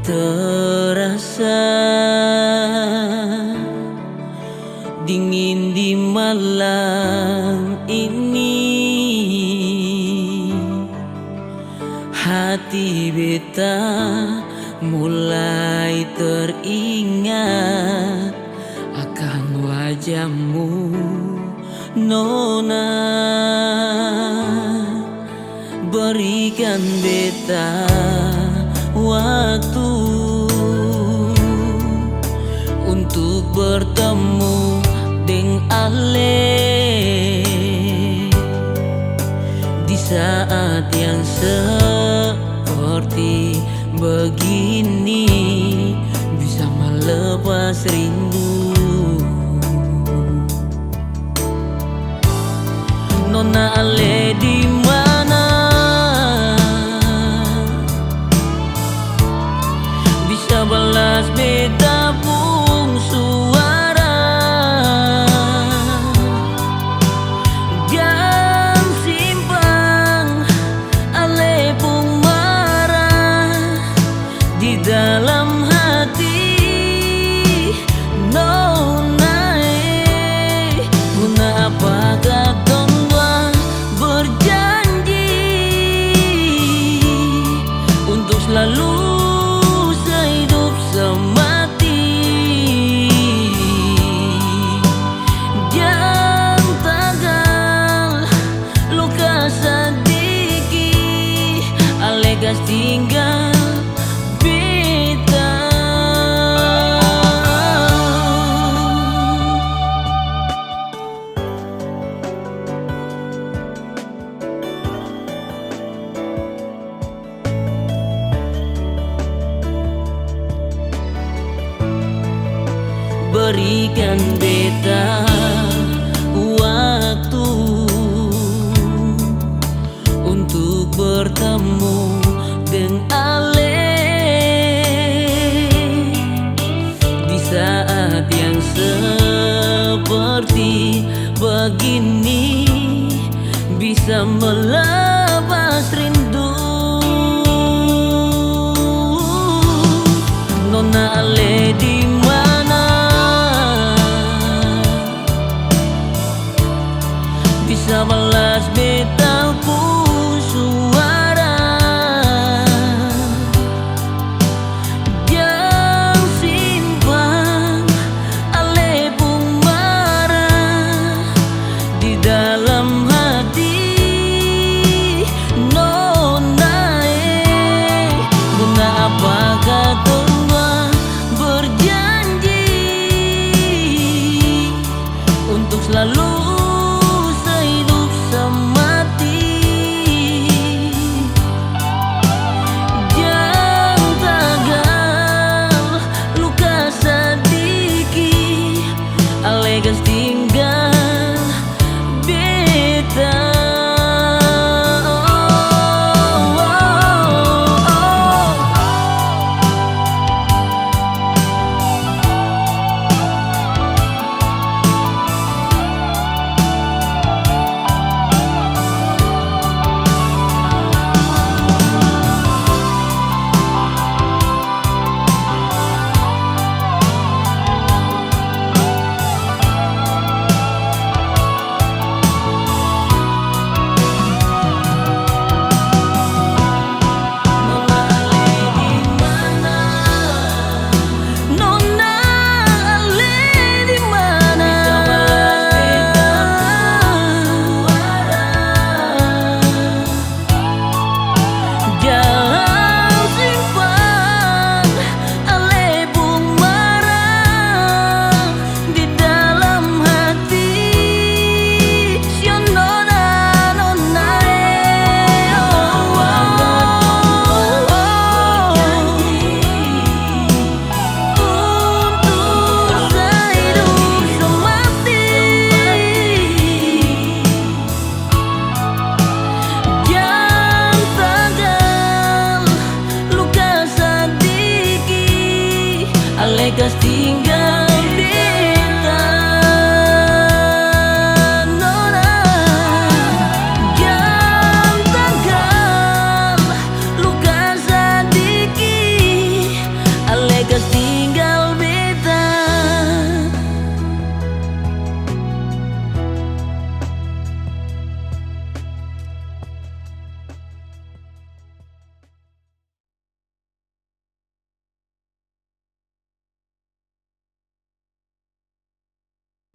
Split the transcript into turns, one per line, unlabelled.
Terasa dingin di malam ini, hati beta mulai teringat akan wajahmu, Nona. Berikan beta waktu untuk bertemu dengan Ale di saat yang seperti begini, bisa melepas rindu. Nona Ale di mana? Bisa balas beta pung suara, jangan simpan Ale pung marah di dalam hati. Nona, guna apakah tongwa berjanji untuk selalu sehidup semati? Jangan tagal luka sedikit, Ale gas tinggal beta. Berikan beta waktu untuk bertemu dengan Ale di saat yang seperti begini, bisa melepas rindu. Nona Ale di mana? Bisa balas beta pun suara, jangan simpan Ale pun marah di dalam hati. Nona, guna apakah tongwa berjanji untuk selalu sehidup semati? Jangan tagal luka sedikit, Ale gas tinggal beta. Ale gas